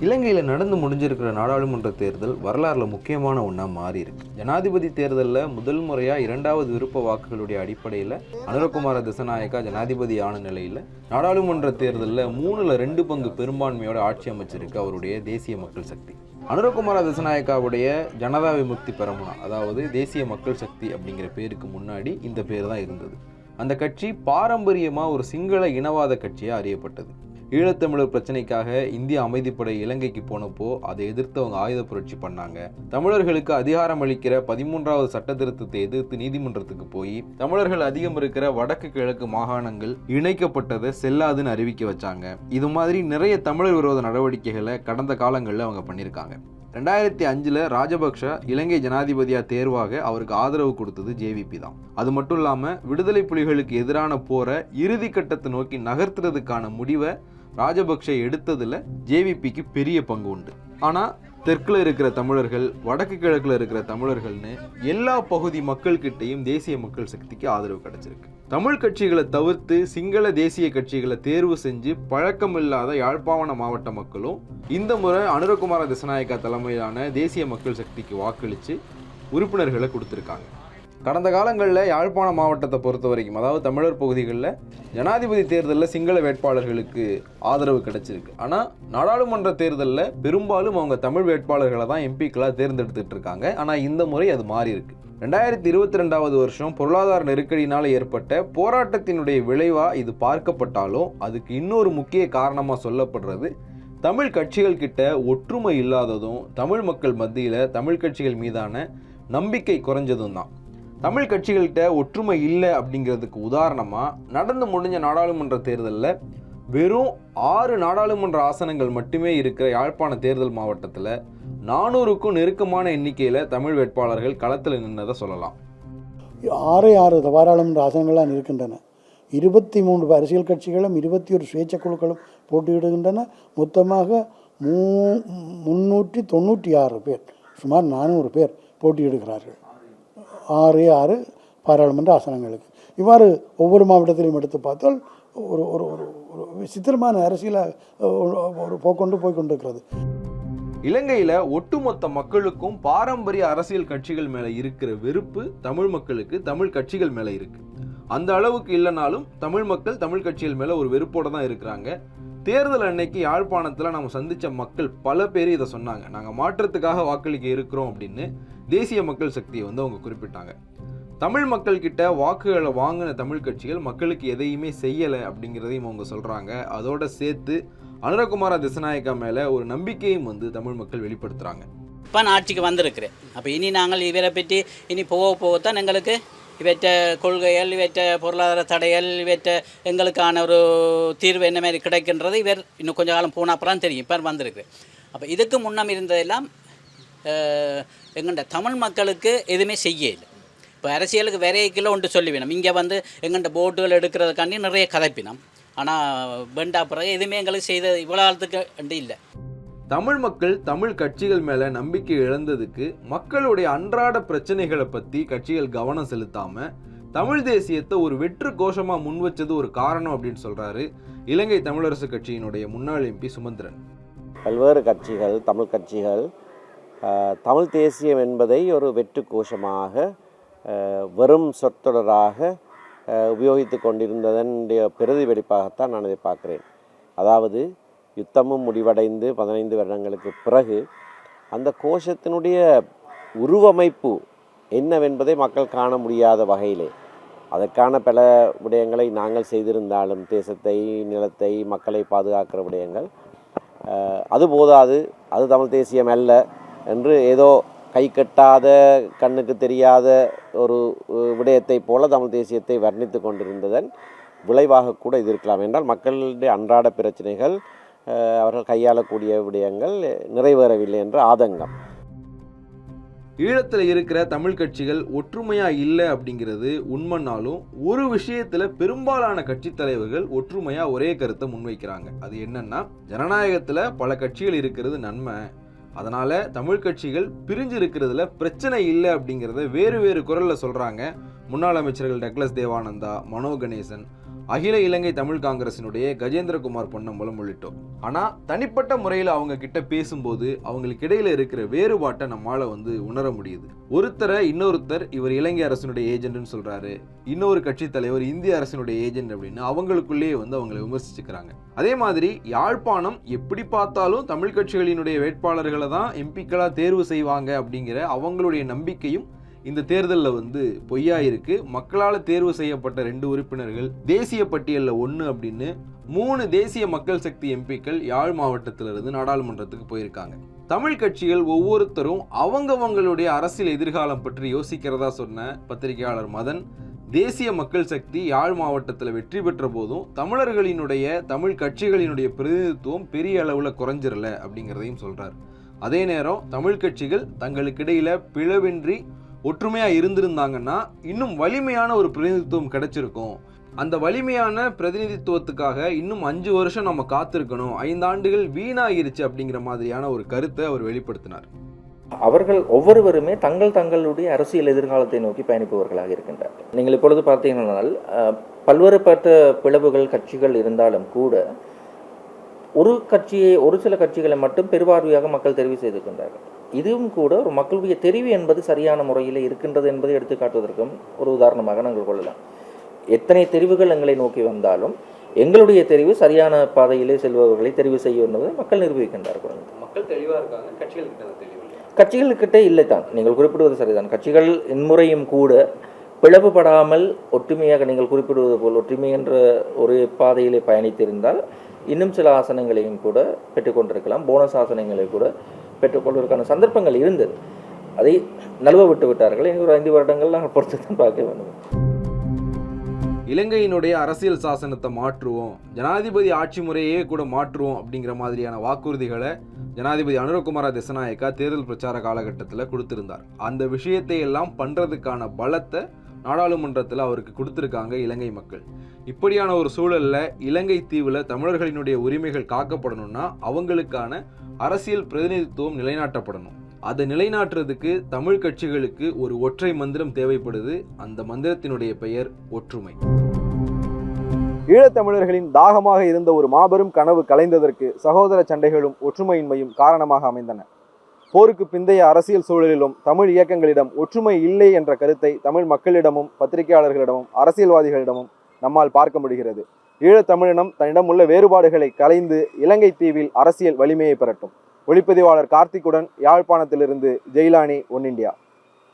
இலங்கையில் நடந்து முடிஞ்சிருக்கிற நாடாளுமன்ற தேர்தல் வரலாறுல முக்கியமான ஒன்றா மாறி இருக்கு. ஜனாதிபதி தேர்தலில் முதல் முறையாக 2வது விருப்ப வாக்குகளுடைய அடிப்படையில் அனுரகுமார திசாநாயக்கா ஜனாதிபதி ஆன நிலையில் நாடாளுமன்ற தேர்தலில் 3ல் 2 பங்கு பெரும்பான்மையோட ஆட்சி அமைச்சிருக்கு அவருடைய தேசிய மக்கள் சக்தி. அனுரகுமார திசாநாயக்காவுடைய ஜனதா விமுக்தி பெரமுனா, அதாவது தேசிய மக்கள் சக்தி அப்படிங்கிற பேருக்கு முன்னாடி இந்த பேர் தான் இருந்தது. அந்த கட்சி பாரம்பரியமாக ஒரு சிங்கள இனவாத கட்சியாக அறியப்பட்டது. ஈழத்தமிழர் பிரச்சனைக்காக இந்திய அமைதிப்படை இலங்கைக்கு போனப்போ அதை எதிர்த்து அவங்க ஆயுத புரட்சி பண்ணாங்க. தமிழர்களுக்கு அதிகாரம் அளிக்கிற 13வது சட்ட திருத்தத்தை எதிர்த்து நீதிமன்றத்துக்கு போய் தமிழர்கள் அதிகம் இருக்கிற வடக்கு கிழக்கு மாகாணங்கள் இணைக்கப்பட்டதை செல்லாதுன்னு அறிவிக்க வச்சாங்க. இது மாதிரி நிறைய தமிழர் விரோத நடவடிக்கைகளை கடந்த காலங்களில் அவங்க பண்ணியிருக்காங்க. 2005 ராஜபக்ஷ இலங்கை ஜனாதிபதியா தேர்வாக அவருக்கு ஆதரவு கொடுத்தது ஜேவிபி தான். அது மட்டும் இல்லாமல் விடுதலை புலிகளுக்கு எதிரான போரை இறுதி கட்டத்தை நோக்கி நகர்த்துறதுக்கான முடிவை ராஜபக்ஷ எடுத்ததில் ஜேவிபிக்கு பெரிய பங்கு உண்டு. ஆனால் தெற்கில் இருக்கிற தமிழர்கள், வடக்கு கிழக்கில் இருக்கிற தமிழர்கள்னு எல்லா பகுதி மக்கள்கிட்டையும் தேசிய மக்கள் சக்திக்கு ஆதரவு கிடைச்சிருக்கு. தமிழ் கட்சிகளை தவிர்த்து சிங்கள தேசிய கட்சிகளை தேர்வு செஞ்சு பழக்கமில்லாத யாழ்ப்பாண மாவட்ட மக்களும் இந்த முறை அனுரகுமார திசாநாயக்கா தலைமையிலான தேசிய மக்கள் சக்திக்கு வாக்களித்து உறுப்பினர்களை கொடுத்துருக்காங்க. கடந்த காலங்களில் யாழ்ப்பாண மாவட்டத்தை பொறுத்த வரைக்கும், அதாவது தமிழர் பகுதிகளில் ஜனாதிபதி தேர்தலில் சிங்கள வேட்பாளர்களுக்கு ஆதரவு கிடைச்சிருக்கு. ஆனால் நாடாளுமன்ற தேர்தலில் பெரும்பாலும் அவங்க தமிழ் வேட்பாளர்களை தான் எம்பிக்களாக தேர்ந்தெடுத்துட்டு இருக்காங்க. ஆனால் இந்த முறை அது மாறி இருக்கு. 2022 வருஷம் பொருளாதார நெருக்கடியினால் ஏற்பட்ட போராட்டத்தினுடைய விளைவாக இது பார்க்கப்பட்டாலும் அதுக்கு இன்னொரு முக்கிய காரணமாக சொல்லப்படுறது தமிழ் கட்சிகள் கிட்ட ஒற்றுமை இல்லாததும் தமிழ் மக்கள் மத்தியில் தமிழ் கட்சிகள் மீதான நம்பிக்கை குறைஞ்சதும் தான். தமிழ் கட்சிகள்கிட்ட ஒற்றுமை இல்லை அப்படிங்கிறதுக்கு உதாரணமாக நடந்து முடிஞ்ச நாடாளுமன்ற தேர்தலில் வெறும் 6 நாடாளுமன்ற ஆசனங்கள் மட்டுமே இருக்கிற யாழ்ப்பாண தேர்தல் மாவட்டத்தில் 400க்கும் நெருக்கமான எண்ணிக்கையில் தமிழ் வேட்பாளர்கள் களத்தில் நின்றதை சொல்லலாம். 6 பாராளுமன்ற ஆசனங்களாக இருக்கின்றன. 23 அரசியல் கட்சிகளும் 21 சுயேட்சை குழுக்களும் போட்டியிடுகின்றன. மொத்தமாக 396 பேர், சுமார் 400 பேர் போட்டியிடுகிறார்கள் 6 பாராளுமன்ற ஆசனங்களுக்கு. இவ்வாறு ஒவ்வொரு மாவட்டத்திலையும் எடுத்து பார்த்தால் ஒரு ஒரு ஒரு விசித்திரமான அரசியலாக ஒரு போக்கொண்டு போய்கொண்டிருக்கிறது. இலங்கையில் ஒட்டுமொத்த மக்களுக்கும் பாரம்பரிய அரசியல் கட்சிகள் மேலே இருக்கிற வெறுப்பு தமிழ் மக்களுக்கு தமிழ் கட்சிகள் மேலே இருக்கு. அந்த அளவுக்கு இல்லைனாலும் தமிழ் மக்கள் தமிழ் கட்சிகள் மேலே ஒரு வெறுப்போடு தான் இருக்கிறாங்க. தேர்தல் அன்னைக்கு யாழ்ப்பாணத்தில் நம்ம சந்தித்த மக்கள் பல பேர் இதை சொன்னாங்க. நாங்கள் மாற்றத்துக்காக வாக்களிக்க இருக்கிறோம் அப்படின்னு தேசிய மக்கள் சக்தியை அவங்க குறிப்பிட்டாங்க. தமிழ் மக்கள் கிட்ட வாக்குகளை வாங்கின தமிழ் கட்சிகள் மக்களுக்கு எதையுமே செய்யலை அப்படிங்கிறதையும் அவங்க சொல்கிறாங்க. அதோட சேர்த்து அனுரகுமார திசாநாயக்கா மேலே ஒரு நம்பிக்கையும் தமிழ் மக்கள் வெளிப்படுத்துகிறாங்க. இப்போ நான் ஆட்சிக்கு வந்திருக்கிறேன். அப்போ இனி நாங்கள் இவரை பற்றி இனி போகத்தான் எங்களுக்கு இவற்ற கொள்கைகள், இவற்ற பொருளாதார தடைகள், இவற்ற எங்களுக்கான ஒரு தீர்வு என்ன மாதிரி கிடைக்கின்றது இவர் இன்னும் கொஞ்சம் காலம் போன அப்புறம் தெரியும். இப்போ வந்திருக்கு. அப்போ இதுக்கு முன்னம் இருந்ததெல்லாம் எங்கள்ட தமிழ் மக்களுக்கு எதுவுமே செய்யலை. இப்போ அரசியலுக்கு விரைக்கில் ஒன்று சொல்லி வேணும். இங்கே எங்கள்ட போட்டுகள் எடுக்கிறதுக்காண்டி நிறைய கதைப்பினோம். ஆனால் வெண்டா பிறகு எதுவுமே எங்களுக்கு செய்த இவ்வளோ காலத்துக்கு இல்லை. தமிழ் மக்கள் தமிழ் கட்சிகள் மேலே நம்பிக்கை இழந்ததுக்கு மக்களுடைய அன்றாட பிரச்சனைகளை பற்றி கட்சிகள் கவனம் செலுத்தாமல் தமிழ் தேசியத்தை ஒரு வெற்று கோஷமாக முன்வச்சது ஒரு காரணம் அப்படின்னு சொல்கிறாரு இலங்கை தமிழரசு கட்சியினுடைய முன்னாள் எம்பி சுமந்திரன். பல்வேறு கட்சிகள், தமிழ் கட்சிகள் தமிழ் தேசியம் என்பதை ஒரு வெற்று கோஷமாக வெறும் சொற்றொடராக உபயோகித்து கொண்டிருந்ததனுடைய பிரதிபலிப்பாகத்தான் நான் இதை பார்க்குறேன். அதாவது யுத்தமும் முடிவடைந்து 15 வருடங்களுக்கு பிறகு அந்த கோஷத்தினுடைய உருவமைப்பு என்னவென்பதை மக்கள் காண முடியாத வகையிலே அதற்கான பல விடயங்களை நாங்கள் செய்திருந்தாலும் தேசத்தை, நிலத்தை, மக்களை பாதுகாக்கிற விடயங்கள் அது போதாது, அது தமிழ் தேசியம் அல்ல என்று ஏதோ கை கட்டாத கண்ணுக்கு தெரியாத ஒரு விடயத்தை போல தமிழ் தேசியத்தை வர்ணித்து கொண்டிருந்ததன் விளைவாக கூட இது இருக்கலாம். என்றால் மக்களுடைய அன்றாட பிரச்சனைகள், அவர்கள் கையாளக்கூடிய விடயங்கள் நிறைவேறவில்லை என்ற ஆதங்கம். ஈழத்தில் இருக்கிற தமிழ் கட்சிகள் ஒற்றுமையாக இல்லை அப்படிங்கிறது உண்மைனாலும் ஒரு விஷயத்தில் பெரும்பாலான கட்சி தலைவர்கள் ஒற்றுமையாக ஒரே கருத்தை முன்வைக்கிறாங்க. அது என்னன்னா, ஜனநாயகத்தில் பல கட்சிகள் இருக்கிறது நன்மை, அதனால் தமிழ் கட்சிகள் பிரிஞ்சு இருக்கிறதுல பிரச்சனை இல்லை அப்படிங்கிறத வேறு வேறு குரலில் சொல்கிறாங்க முன்னாள் அமைச்சர்கள் டக்ளஸ் தேவானந்தா, மனோ கணேசன், அகில இலங்கை தமிழ் காங்கிரசினுடைய கஜேந்திரகுமார் பொன்னம்பலம் உள்ளிட்டோர். ஆனால் தனிப்பட்ட முறையில் அவங்க கிட்ட பேசும்போது அவங்களுக்கு இடையில இருக்கிற வேறுபாட்டை நம்மளால உணர முடியுது. ஒருத்தரை இன்னொருத்தர் இவர் இலங்கை அரசினுடைய ஏஜென்ட்னு சொல்றாரு, இன்னொரு கட்சி தலைவர் இந்திய அரசினுடைய ஏஜென்ட் அப்படின்னு அவங்களுக்குள்ளேயே அவங்களை விமர்சிச்சுக்கிறாங்க. அதே மாதிரி யாழ்ப்பாணம் எப்படி பார்த்தாலும் தமிழ் கட்சிகளினுடைய வேட்பாளர்களை தான் எம்பிக்களா தேர்வு செய்வாங்க அப்படிங்கிற அவங்களுடைய நம்பிக்கையும் இந்த தேர்தலில் பொய்யா இருக்கு. மக்களால் தேர்வு செய்யப்பட்ட 2 உறுப்பினர்கள் தேசிய பட்டியலில் 1 அப்படின்னு 3 தேசிய மக்கள் சக்தி எம்பிக்கள் யாழ் மாவட்டத்திலிருந்து நாடாளுமன்றத்துக்கு போயிருக்காங்க. தமிழ் கட்சிகள் ஒவ்வொருத்தரும் அவங்களுடைய அரசியல் எதிர்காலம் பற்றி யோசிக்கிறதா சொன்ன பத்திரிகையாளர் மதன், தேசிய மக்கள் சக்தி யாழ் மாவட்டத்தில் வெற்றி பெற்ற போதும் தமிழர்களினுடைய தமிழ் கட்சிகளினுடைய பிரதிநிதித்துவம் பெரிய அளவில் குறைஞ்சிரல அப்படிங்கிறதையும் சொல்றார். அதே நேரம் தமிழ் கட்சிகள் தங்களுக்கிடையில பிளவின்றி ஒற்றுமையா இருந்திருந்தாங்கன்னா இன்னும் வலிமையான ஒரு பிரதிநிதித்துவம் கிடைச்சிருக்கும். அந்த வலிமையான பிரதிநிதித்துவத்துக்காக இன்னும் 5 வருஷம் நம்ம காத்திருக்கணும், 5 ஆண்டுகள் வீணாகிருச்சு அப்படிங்கிற மாதிரியான ஒரு கருத்தை அவர் வெளிப்படுத்தினார். அவர்கள் ஒவ்வொருவருமே தங்களுடைய அரசியல் எதிர்காலத்தை நோக்கி பயணிப்பவர்களாக இருக்கின்றார்கள். நீங்கள் இப்பொழுது பார்த்தீங்கன்னா பல்வேறுபட்ட பிளவுகள் கட்சிகள் இருந்தாலும் கூட ஒரு சில கட்சிகளை மட்டும் பெருவாரியாக மக்கள் தெரிவு செய்திருக்கின்றார்கள். இதுவும் கூட ஒரு மக்களுடைய தெரிவு என்பது சரியான முறையில் இருக்கின்றது என்பதை எடுத்துக்காட்டுவதற்கும் ஒரு உதாரணமாக நாங்கள் கொள்ளலாம். எத்தனை தெரிவுகள் எங்களை நோக்கி வந்தாலும் எங்களுடைய தெரிவு சரியான பாதையிலே செல்பவர்களை தெரிவு செய்யும் என்பதை மக்கள் நிரூபிக்கின்றார்கள். மக்கள் தெளிவாக இருக்காங்க, கட்சிகளுக்கிட்ட இல்லை தான். நீங்கள் குறிப்பிடுவது சரிதான். கட்சிகள் இன்முறையும் கூட பிளவுபடாமல் ஒற்றுமையாக நீங்கள் குறிப்பிடுவது போல் ஒற்றுமை என்ற ஒரு பாதையிலே பயணித்திருந்தால் இன்னும் சில ஆசனங்களையும் கூட பெற்றுக்கொண்டிருக்கலாம். போனஸ் ஆசனங்களை கூட பெற்றுக்கொள்வதற்கான சந்தர்ப்பங்கள் இருந்தது. அதை நழுவ விட்டு விட்டார்கள். இன்னும் ஒரு 5 வருடங்கள் நாங்கள் பொறுத்து தான் பார்க்க வேண்டும். இலங்கையினுடைய அரசியல் சாசனத்தை மாற்றுவோம், ஜனாதிபதி ஆட்சி முறையே கூட மாற்றுவோம் அப்படிங்கிற மாதிரியான வாக்குறுதிகளை ஜனாதிபதி அனுரகுமார திசநாயக்கா தேர்தல் பிரச்சார காலகட்டத்தில் கொடுத்திருந்தார். அந்த விஷயத்தை எல்லாம் பண்றதுக்கான பலத்தை நாடாளுமன்றத்தில் அவருக்கு கொடுத்திருக்காங்க இலங்கை மக்கள். இப்படியான ஒரு சூழல்ல இலங்கை தீவில் தமிழர்களினுடைய உரிமைகள் காக்கப்படணும்னா அவங்களுக்கான அரசியல் பிரதிநிதித்துவம் நிலைநாட்டப்படணும். அதை நிலைநாட்டுறதுக்கு தமிழ் கட்சிகளுக்கு ஒரு ஒற்றை மந்திரம் தேவைப்படுது. அந்த மந்திரத்தினுடைய பெயர் ஒற்றுமை. ஈழத்தமிழர்களின் தாகமாக இருந்த ஒரு மாபெரும் கனவு கலைந்ததற்கு சகோதர சண்டைகளும் ஒற்றுமையின்மையும் காரணமாக அமைந்தன. போருக்கு பிந்தைய அரசியல் சூழலிலும் தமிழ் இயக்கங்களிடம் ஒற்றுமை இல்லை என்ற கருத்தை தமிழ் மக்களிடமும் பத்திரிகையாளர்களிடமும் அரசியல்வாதிகளிடமும் நம்மால் பார்க்க முடிகிறது. ஈழத்தமிழினம் தன்னிடம் உள்ள வேறுபாடுகளை கலைந்து இலங்கை தீவில் அரசியல் வலிமையை பெறட்டும். ஒளிப்பதிவாளர் கார்த்திக்குடன் யாழ்ப்பாணத்திலிருந்து ஜெயிலானி, ஒன் இண்டியா.